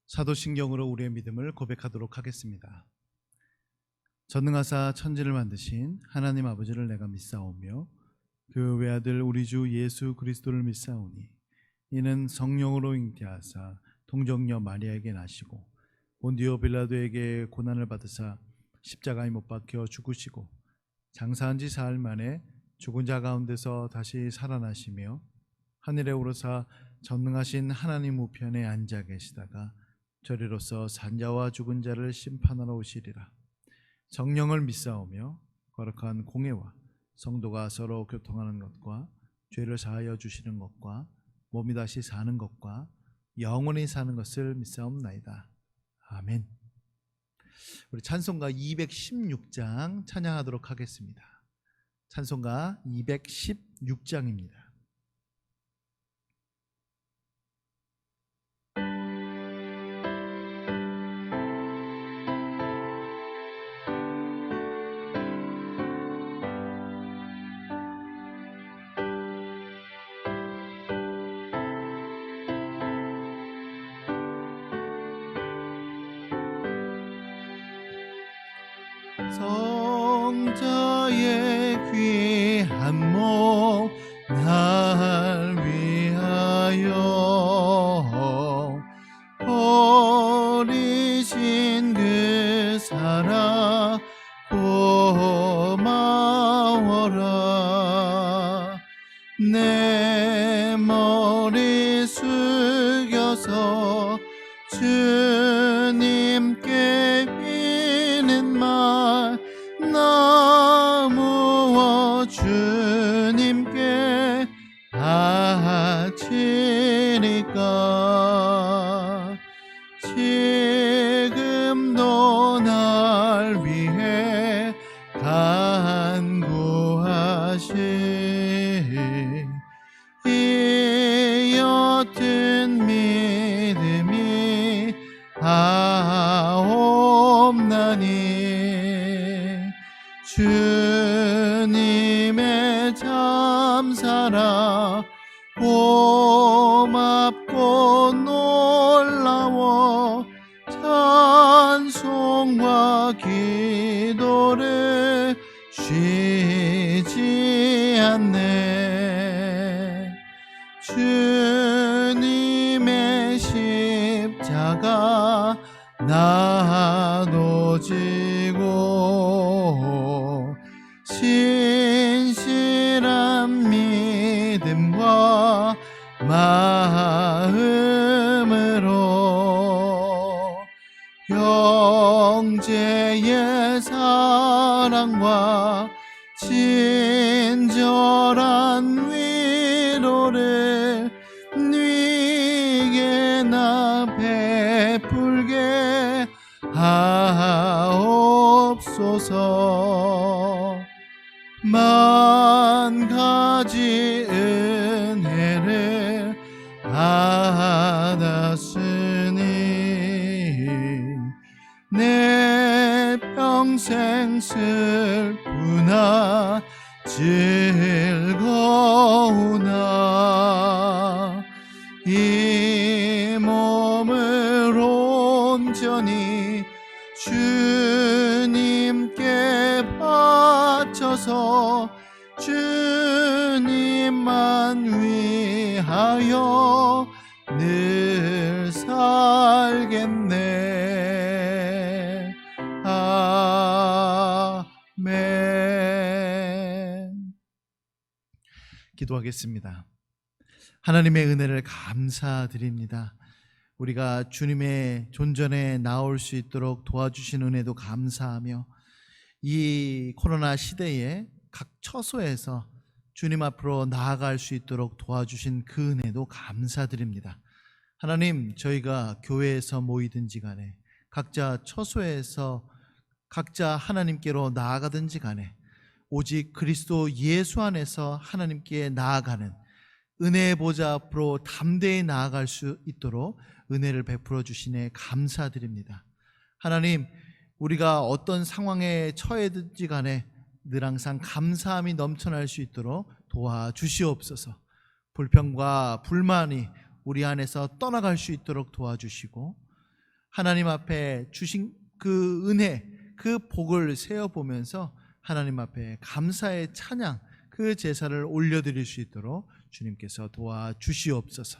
사도신경으로 우리의 믿음을 고백하도록 하겠습니다. 전능하사 천지를 만드신 하나님 아버지를 내가 믿사오며 그 외아들 우리 주 예수 그리스도를 믿사오니 이는 성령으로 잉태하사 동정녀 마리아에게 나시고 본디오 빌라도에게 고난을 받으사 십자가에 못 박혀 죽으시고 장사한 지 사흘 만에 죽은 자 가운데서 다시 살아나시며 하늘에 오르사 전능하신 하나님 우편에 앉아 계시다가 저리로서 산자와 죽은 자를 심판하러 오시리라. 성령을 믿사오며 거룩한 공회와 성도가 서로 교통하는 것과 죄를 사하여 주시는 것과 몸이 다시 사는 것과 영원히 사는 것을 믿사옵나이다. 아멘. 우리 찬송가 216장 찬양하도록 하겠습니다. 찬송가 216장입니다. 성자의 귀한 몸 날 위하여 버리신 그 사랑 고마워라. 내 머리 숙여서 주님께 비는 말 나무어 주님께 바치니까 지금도 날 위해 간구하신 이 옅은 믿음이 없나니 주님의 참 사랑 고맙고 놀라워 찬송과 기도를 쉬지 않네. 주님의 십자가 나도 지고 신실한 믿음과 마음으로 형제의 사랑과 친절한 위로를 네게 나 베풀게 하옵소서. 만 가지 은혜를 받았으니 내 평생 슬프나 즐거우나 이 몸을 온전히 주님께 바쳐서 주님만 위하여 늘 살겠네. 아멘. 기도하겠습니다. 하나님의 은혜를 감사드립니다. 우리가 주님의 존전에 나올 수 있도록 도와주신 은혜도 감사하며 이 코로나 시대에 각 처소에서 주님 앞으로 나아갈 수 있도록 도와주신 그 은혜도 감사드립니다. 하나님, 저희가 교회에서 모이든지 간에 각자 처소에서 각자 하나님께로 나아가든지 간에 오직 그리스도 예수 안에서 하나님께 나아가는 은혜의 보좌 앞으로 담대히 나아갈 수 있도록 은혜를 베풀어 주시네 감사드립니다. 하나님, 우리가 어떤 상황에 처해든지 간에 늘 항상 감사함이 넘쳐날 수 있도록 도와주시옵소서. 불평과 불만이 우리 안에서 떠나갈 수 있도록 도와주시고 하나님 앞에 주신 그 은혜, 그 복을 세어보면서 하나님 앞에 감사의 찬양, 그 제사를 올려드릴 수 있도록 주님께서 도와주시옵소서.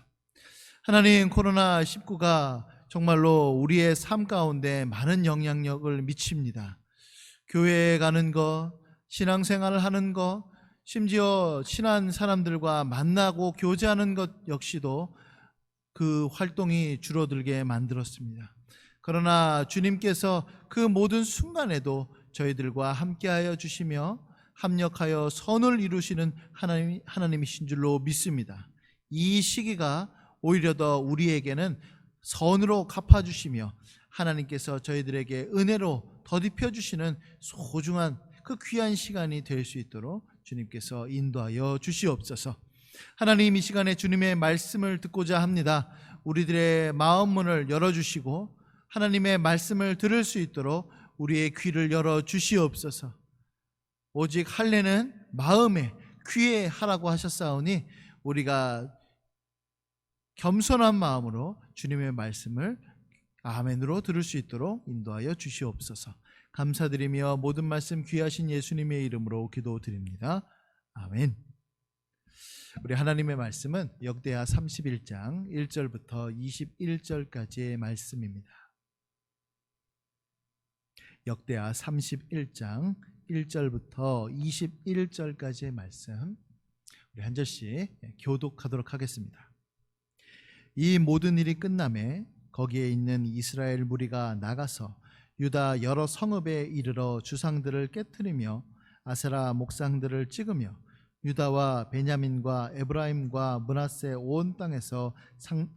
하나님, 코로나19가 정말로 우리의 삶 가운데 많은 영향력을 미칩니다. 교회에 가는 것, 신앙생활을 하는 것, 심지어 친한 사람들과 만나고 교제하는 것 역시도 그 활동이 줄어들게 만들었습니다. 그러나 주님께서 그 모든 순간에도 저희들과 함께하여 주시며 합력하여 선을 이루시는 하나님이신 줄로 믿습니다. 이 시기가 오히려 더 우리에게는 선으로 갚아주시며 하나님께서 저희들에게 은혜로 더딥혀 주시는 소중한 그 귀한 시간이 될 수 있도록 주님께서 인도하여 주시옵소서. 하나님, 이 시간에 주님의 말씀을 듣고자 합니다. 우리들의 마음 문을 열어주시고 하나님의 말씀을 들을 수 있도록 우리의 귀를 열어주시옵소서. 오직 할례는 마음에 귀에 하라고 하셨사오니 우리가 겸손한 마음으로 주님의 말씀을 아멘으로 들을 수 있도록 인도하여 주시옵소서. 감사드리며 모든 말씀 귀하신 예수님의 이름으로 기도드립니다. 아멘. 우리 하나님의 말씀은 역대하 31장 1절부터 21절까지의 말씀입니다. 역대하 31장 1절부터 21절까지의 말씀, 우리 한 절씩 교독하도록 하겠습니다. 이 모든 일이 끝남에 거기에 있는 이스라엘 무리가 나가서 유다 여러 성읍에 이르러 주상들을 깨트리며 아세라 목상들을 찍으며 유다와 베냐민과 에브라임과 므낫세 온 땅에서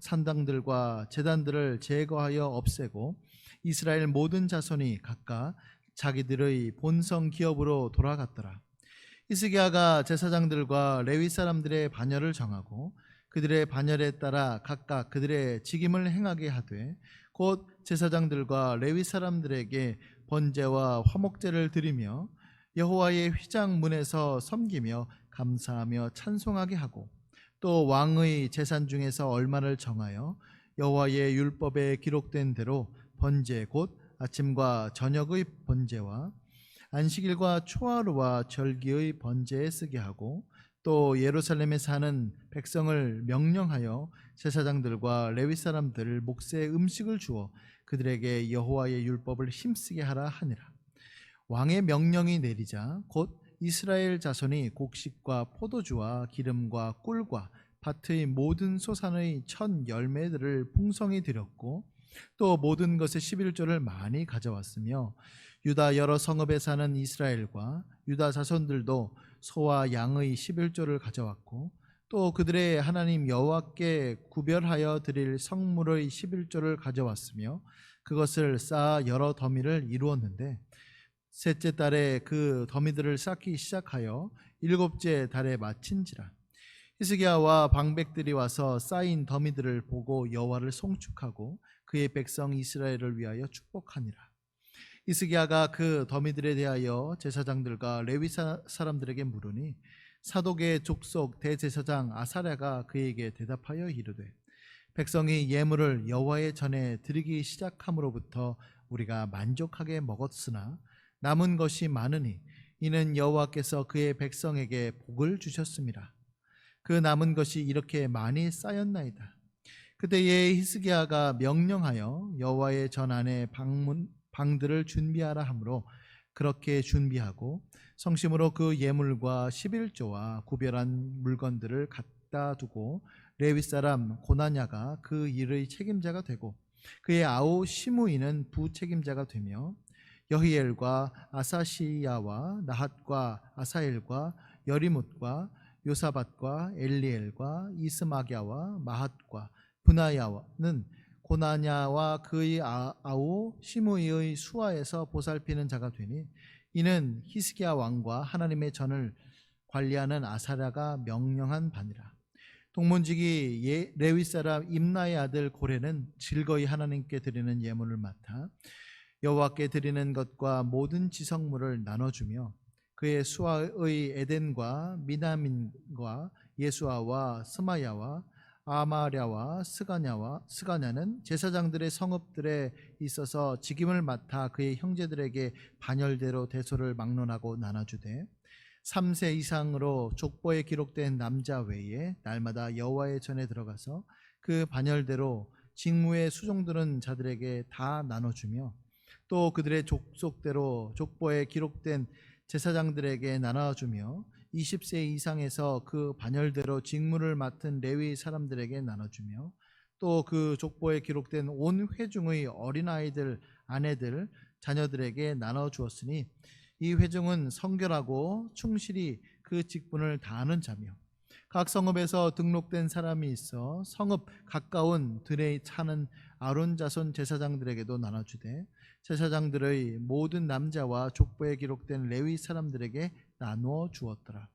산당들과 제단들을 제거하여 없애고 이스라엘 모든 자손이 각각 자기들의 본성 기업으로 돌아갔더라. 히스기야가 제사장들과 레위 사람들의 반열을 정하고 그들의 반열에 따라 각각 그들의 직임을 행하게 하되 곧 제사장들과 레위 사람들에게 번제와 화목제를 드리며 여호와의 휘장 문에서 섬기며 감사하며 찬송하게 하고 또 왕의 재산 중에서 얼마를 정하여 여호와의 율법에 기록된 대로 번제 곧 아침과 저녁의 번제와 안식일과 초하루와 절기의 번제에 쓰게 하고 또 예루살렘에 사는 백성을 명령하여 제사장들과 레위 사람들 몫의 음식을 주어 그들에게 여호와의 율법을 힘쓰게 하라 하니라. 왕의 명령이 내리자 곧 이스라엘 자손이 곡식과 포도주와 기름과 꿀과 밭의 모든 소산의 첫 열매들을 풍성히 드렸고 또 모든 것의 11조를 많이 가져왔으며 유다 여러 성읍에 사는 이스라엘과 유다 자손들도 소와 양의 11조를 가져왔고 또 그들의 하나님 여호와께 구별하여 드릴 성물의 11조를 가져왔으며 그것을 쌓아 여러 더미를 이루었는데 셋째 달에 그 더미들을 쌓기 시작하여 일곱째 달에 마친지라. 히스기야와 방백들이 와서 쌓인 더미들을 보고 여호와를 송축하고 그의 백성 이스라엘을 위하여 축복하니라. 히스기야가 그 더미들에 대하여 제사장들과 레위 사람들에게 물으니 사독의 족속 대제사장 아사랴가 그에게 대답하여 이르되 백성이 예물을 여호와의 전에 드리기 시작함으로부터 우리가 만족하게 먹었으나 남은 것이 많으니 이는 여호와께서 그의 백성에게 복을 주셨습니다. 그 남은 것이 이렇게 많이 쌓였나이다. 그때에 히스기야가 명령하여 여호와의 전 안에 방들을 준비하라 하므로 그렇게 준비하고 성심으로 그 예물과 11조와 구별한 물건들을 갖다 두고 레위 사람 고나냐가 그 일의 책임자가 되고 그의 아우 시므이는 부책임자가 되며 여히엘과 아사시야와 나핫과 아사엘과 여리뭇과 요사밧과 엘리엘과 이스마갸와 마핫과 브나야는 고나냐와 그의 아우 시므이의 수하에서 보살피는 자가 되니 이는 히스기야 왕과 하나님의 전을 관리하는 아사랴가 명령한 바니라. 동문지기 레위 사람 임나의 아들 고레는 즐거이 하나님께 드리는 예물을 맡아 여호와께 드리는 것과 모든 지성물을 나눠주며 그의 수하의 에덴과 미나민과 예수아와 스마야와 아마랴와 스가냐는 제사장들의 성읍들에 있어서 직임을 맡아 그의 형제들에게 반열대로 대소를 막론하고 나눠주되 3세 이상으로 족보에 기록된 남자 외에 날마다 여호와의 전에 들어가서 그 반열대로 직무에 수종드는 자들에게 다 나눠주며 또 그들의 족속대로 족보에 기록된 제사장들에게 나눠주며 20세 이상에서 그 반열대로 직무를 맡은 레위 사람들에게 나눠주며 또 그 족보에 기록된 온 회중의 어린아이들, 아내들, 자녀들에게 나눠주었으니 이 회중은 성결하고 충실히 그 직분을 다하는 자며 각 성읍에서 등록된 사람이 있어 성읍 가까운 들에 사는 아론 자손 제사장들에게도 나눠주되 제사장들의 모든 남자와 족보에 기록된 레위 사람들에게 나누어 주었더라.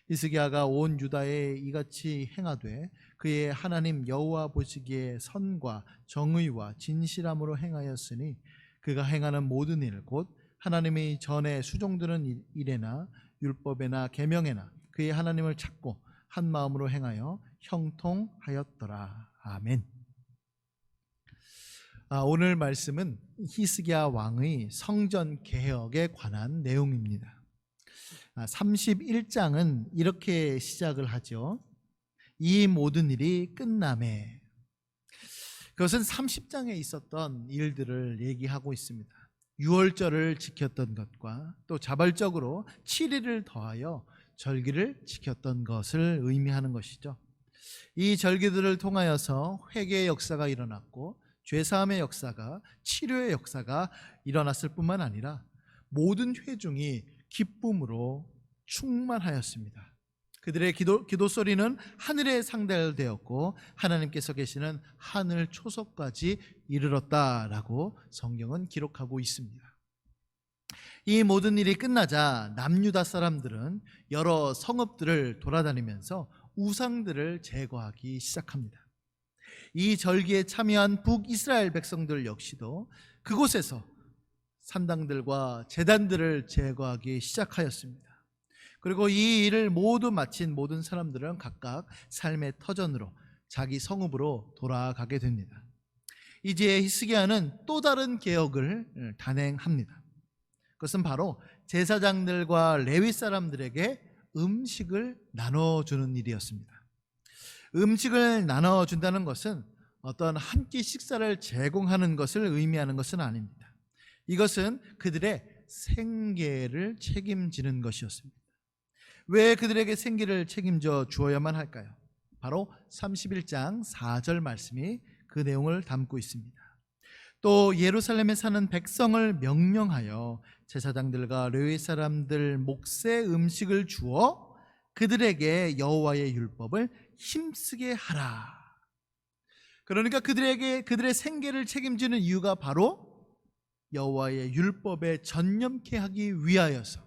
히스기야가 온 유다에 이같이 행하되 그의 하나님 여호와 보시기에 선과 정의와 진실함으로 행하였으니 그가 행하는 모든 일 곧 하나님의 전에 수종드는 일에나 율법에나 계명에나 그의 하나님을 찾고 한 마음으로 행하여 형통하였더라. 아멘. 오늘 말씀은 히스기야 왕의 성전 개혁에 관한 내용입니다. 31장은 이렇게 시작을 하죠. 이 모든 일이 끝나매. 그것은 30장에 있었던 일들을 얘기하고 있습니다. 유월절을 지켰던 것과 또 자발적으로 7일을 더하여 절기를 지켰던 것을 의미하는 것이죠. 이 절기들을 통하여서 회개의 역사가 일어났고 죄사함의 역사가, 치료의 역사가 일어났을 뿐만 아니라 모든 회중이 기쁨으로 충만하였습니다. 그들의 기도 소리는 하늘에 상달되었고 하나님께서 계시는 하늘 초석까지 이르렀다라고 성경은 기록하고 있습니다. 이 모든 일이 끝나자 남유다 사람들은 여러 성읍들을 돌아다니면서 우상들을 제거하기 시작합니다. 이 절기에 참여한 북이스라엘 백성들 역시도 그곳에서 산당들과 제단들을 제거하기 시작하였습니다. 그리고 이 일을 모두 마친 모든 사람들은 각각 삶의 터전으로 자기 성읍으로 돌아가게 됩니다. 이제 히스기야는 또 다른 개혁을 단행합니다. 그것은 바로 제사장들과 레위 사람들에게 음식을 나눠주는 일이었습니다. 음식을 나눠준다는 것은 어떤 한 끼 식사를 제공하는 것을 의미하는 것은 아닙니다. 이것은 그들의 생계를 책임지는 것이었습니다. 왜 그들에게 생계를 책임져 주어야만 할까요? 바로 31장 4절 말씀이 그 내용을 담고 있습니다. 또 예루살렘에 사는 백성을 명령하여 제사장들과 레위 사람들 몫의 음식을 주어 그들에게 여호와의 율법을 힘쓰게 하라. 그러니까 그들의 생계를 책임지는 이유가 바로 여호와의 율법에 전념케 하기 위하여서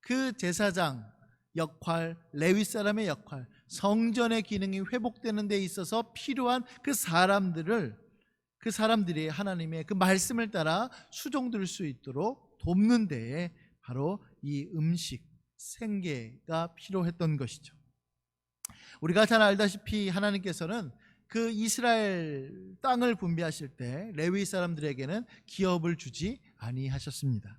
그 제사장 역할, 레위 사람의 역할, 성전의 기능이 회복되는 데 있어서 필요한 그 사람들이 하나님의 그 말씀을 따라 수종들 수 있도록 돕는 데에 바로 이 음식, 생계가 필요했던 것이죠. 우리가 잘 알다시피 하나님께서는 그 이스라엘 땅을 분배하실 때 레위 사람들에게는 기업을 주지 아니하셨습니다.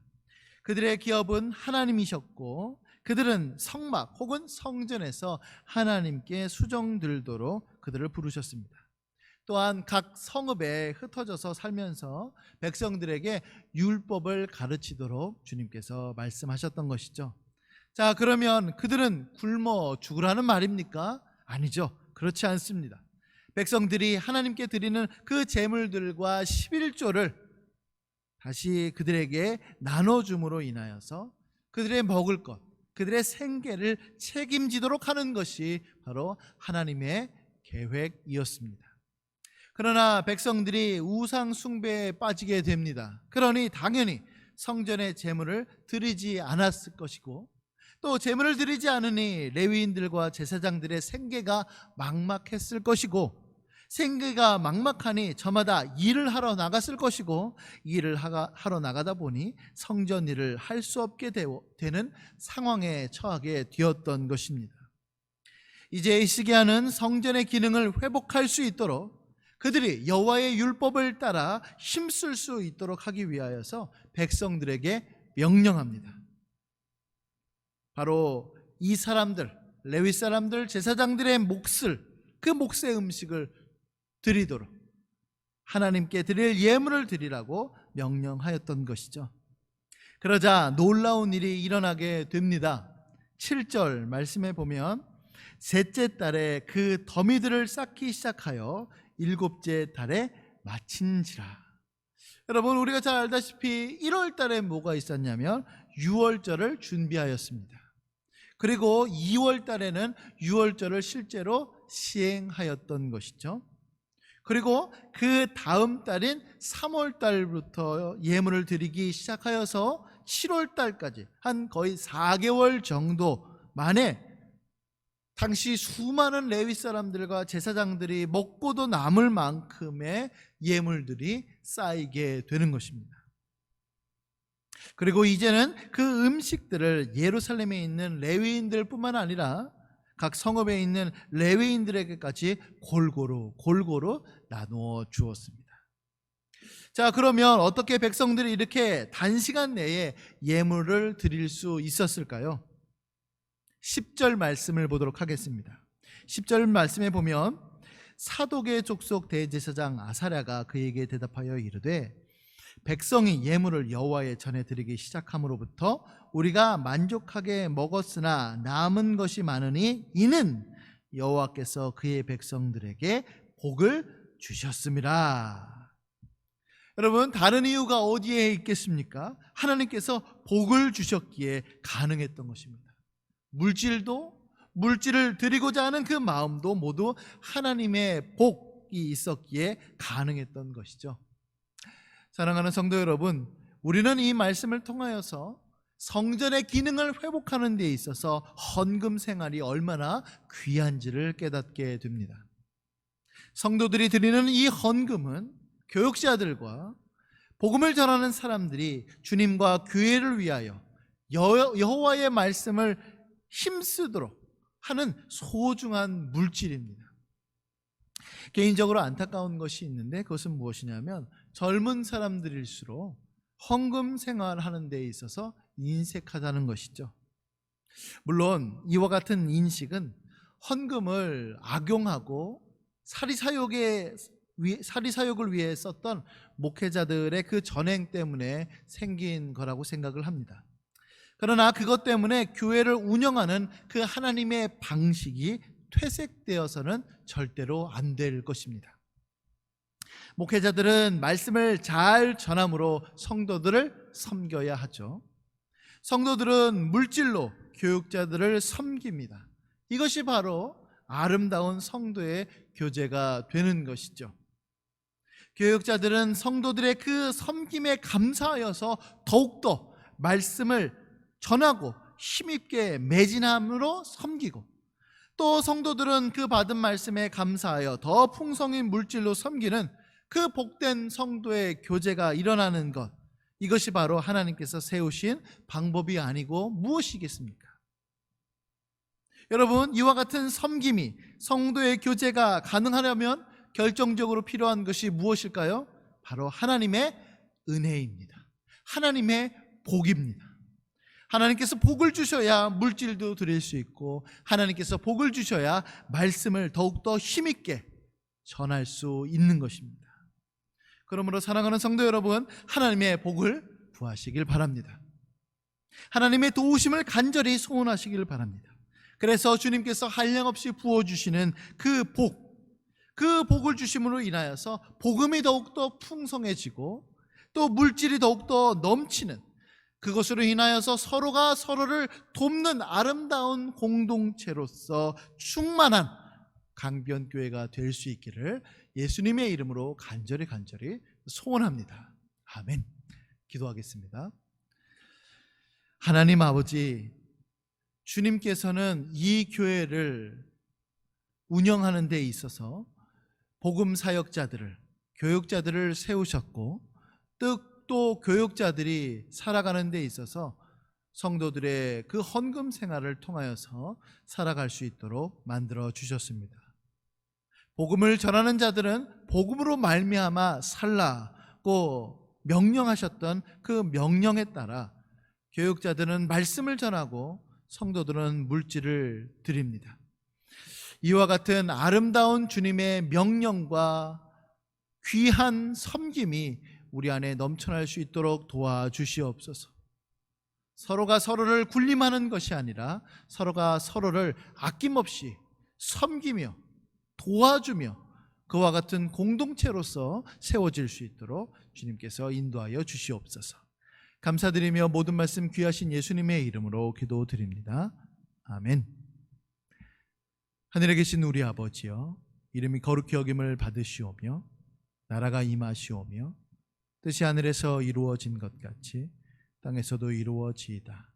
그들의 기업은 하나님이셨고 그들은 성막 혹은 성전에서 하나님께 수종들도록 그들을 부르셨습니다. 또한 각 성읍에 흩어져서 살면서 백성들에게 율법을 가르치도록 주님께서 말씀하셨던 것이죠. 자, 그러면 그들은 굶어 죽으라는 말입니까? 아니죠. 그렇지 않습니다. 백성들이 하나님께 드리는 그 제물들과 11조를 다시 그들에게 나눠줌으로 인하여서 그들의 먹을 것, 그들의 생계를 책임지도록 하는 것이 바로 하나님의 계획이었습니다. 그러나 백성들이 우상 숭배에 빠지게 됩니다. 그러니 당연히 성전의 제물을 드리지 않았을 것이고 또 제물을 드리지 않으니 레위인들과 제사장들의 생계가 막막했을 것이고 생계가 막막하니 저마다 일을 하러 나갔을 것이고 일을 하러 나가다 보니 성전 일을 할 수 없게 되는 상황에 처하게 되었던 것입니다. 이제 히스기야는 성전의 기능을 회복할 수 있도록 그들이 여호와의 율법을 따라 힘쓸 수 있도록 하기 위하여서 백성들에게 명령합니다. 바로 이 사람들, 레위 사람들, 제사장들의 그 몫의 음식을 드리도록 하나님께 드릴 예물을 드리라고 명령하였던 것이죠. 그러자 놀라운 일이 일어나게 됩니다. 7절 말씀에 보면 셋째 달에 그 더미들을 쌓기 시작하여 일곱째 달에 마친지라. 여러분, 우리가 잘 알다시피 1월 달에 뭐가 있었냐면 6월절을 준비하였습니다. 그리고 2월 달에는 6월절을 실제로 시행하였던 것이죠. 그리고 그 다음 달인 3월 달부터 예물을 드리기 시작하여서 7월 달까지 한 거의 4개월 정도 만에 당시 수많은 레위 사람들과 제사장들이 먹고도 남을 만큼의 예물들이 쌓이게 되는 것입니다. 그리고 이제는 그 음식들을 예루살렘에 있는 레위인들 뿐만 아니라 각 성읍에 있는 레위인들에게까지 골고루 나누어 주었습니다. 자, 그러면 어떻게 백성들이 이렇게 단시간 내에 예물을 드릴 수 있었을까요? 10절 말씀을 보도록 하겠습니다. 10절 말씀에 보면 사독의 족속 대제사장 아사랴가 그에게 대답하여 이르되 백성이 예물을 여호와의 전에 드리기 시작함으로부터 우리가 만족하게 먹었으나 남은 것이 많으니 이는 여호와께서 그의 백성들에게 복을 주셨음이라. 여러분, 다른 이유가 어디에 있겠습니까? 하나님께서 복을 주셨기에 가능했던 것입니다. 물질을 드리고자 하는 그 마음도 모두 하나님의 복이 있었기에 가능했던 것이죠. 사랑하는 성도 여러분, 우리는 이 말씀을 통하여서 성전의 기능을 회복하는 데 있어서 헌금 생활이 얼마나 귀한지를 깨닫게 됩니다. 성도들이 드리는 이 헌금은 교역자들과 복음을 전하는 사람들이 주님과 교회를 위하여 여호와의 말씀을 힘쓰도록 하는 소중한 물질입니다. 개인적으로 안타까운 것이 있는데 그것은 무엇이냐면 젊은 사람들일수록 헌금 생활하는 데 있어서 인색하다는 것이죠. 물론 이와 같은 인식은 헌금을 악용하고 사리사욕을 위해 썼던 목회자들의 그 전행 때문에 생긴 거라고 생각을 합니다. 그러나 그것 때문에 교회를 운영하는 그 하나님의 방식이 퇴색되어서는 절대로 안 될 것입니다. 목회자들은 말씀을 잘 전함으로 성도들을 섬겨야 하죠. 성도들은 물질로 교육자들을 섬깁니다. 이것이 바로 아름다운 성도의 교제가 되는 것이죠. 교육자들은 성도들의 그 섬김에 감사하여서 더욱더 말씀을 전하고 힘있게 매진함으로 섬기고, 또 성도들은 그 받은 말씀에 감사하여 더 풍성인 물질로 섬기는 그 복된 성도의 교제가 일어나는 것, 이것이 바로 하나님께서 세우신 방법이 아니고 무엇이겠습니까? 여러분, 이와 같은 섬김이, 성도의 교제가 가능하려면 결정적으로 필요한 것이 무엇일까요? 바로 하나님의 은혜입니다. 하나님의 복입니다. 하나님께서 복을 주셔야 물질도 드릴 수 있고, 하나님께서 복을 주셔야 말씀을 더욱더 힘있게 전할 수 있는 것입니다. 그러므로 사랑하는 성도 여러분, 하나님의 복을 구하시길 바랍니다. 하나님의 도우심을 간절히 소원하시길 바랍니다. 그래서 주님께서 한량없이 부어주시는 그 복을 주심으로 인하여서 복음이 더욱더 풍성해지고 또 물질이 더욱더 넘치는, 그것으로 인하여서 서로가 서로를 돕는 아름다운 공동체로서 충만한 강변교회가 될 수 있기를 예수님의 이름으로 간절히 소원합니다. 아멘. 기도하겠습니다. 하나님 아버지, 주님께서는 이 교회를 운영하는 데 있어서 복음 사역자들을, 교육자들을 세우셨고, 또 교육자들이 살아가는 데 있어서 성도들의 그 헌금 생활을 통하여서 살아갈 수 있도록 만들어 주셨습니다. 복음을 전하는 자들은 복음으로 말미암아 살라고 명령하셨던 그 명령에 따라 교육자들은 말씀을 전하고 성도들은 물질을 드립니다. 이와 같은 아름다운 주님의 명령과 귀한 섬김이 우리 안에 넘쳐날 수 있도록 도와주시옵소서. 서로가 서로를 군림하는 것이 아니라 서로가 서로를 아낌없이 섬기며 도와주며 그와 같은 공동체로서 세워질 수 있도록 주님께서 인도하여 주시옵소서. 감사드리며 모든 말씀 귀하신 예수님의 이름으로 기도드립니다. 아멘. 하늘에 계신 우리 아버지여, 이름이 거룩히 여김을 받으시오며 나라가 임하시오며 뜻이 하늘에서 이루어진 것 같이 땅에서도 이루어지이다.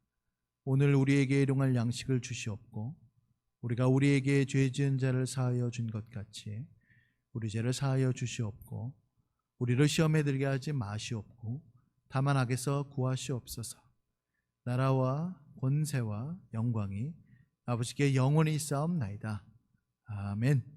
오늘 우리에게 일용할 양식을 주시옵고 우리가 우리에게 죄 지은 자를 사하여 준 것 같이 우리 죄를 사하여 주시옵고 우리를 시험에 들게 하지 마시옵고 다만 악에서 구하시옵소서. 나라와 권세와 영광이 아버지께 영원히 있사옵나이다. 아멘.